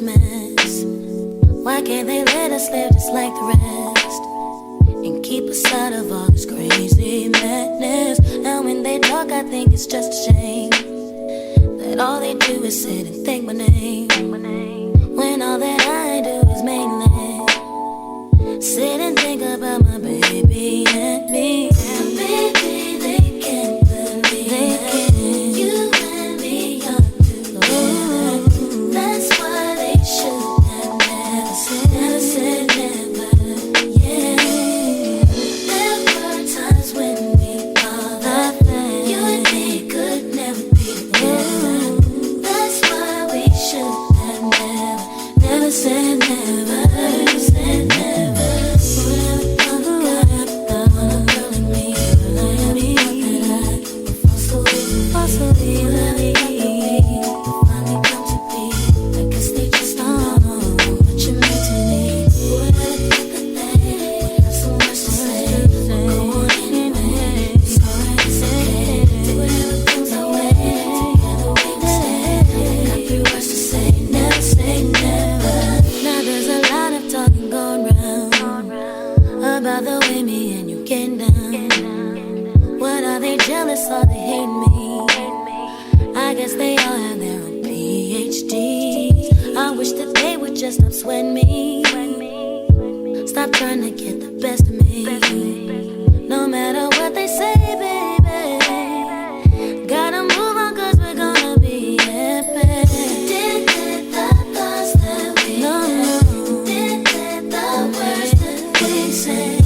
such mess. Why can't they let us live just like the rest and keep us out of all this crazy madness? Now when they talk, I think it's just a shame that all they do is sit and think my name, when all that I do is mainly sit and think about my baby and me. And baby, they can't believe that you and me are together. That's why they should have never said never. Yeah, there were times when we all thought that you and me could never be together. That's why we should have never said never. Said never. About the way me and you get down. What are they jealous or they hate me? I guess they all have their own PhDs. I wish that they would just stop sweating me. Stop trying to get the best of me. No matter what they say, baby, gotta move on 'cause we're gonna be happy. Did the thoughts that we had? Did the words that we said?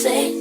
Say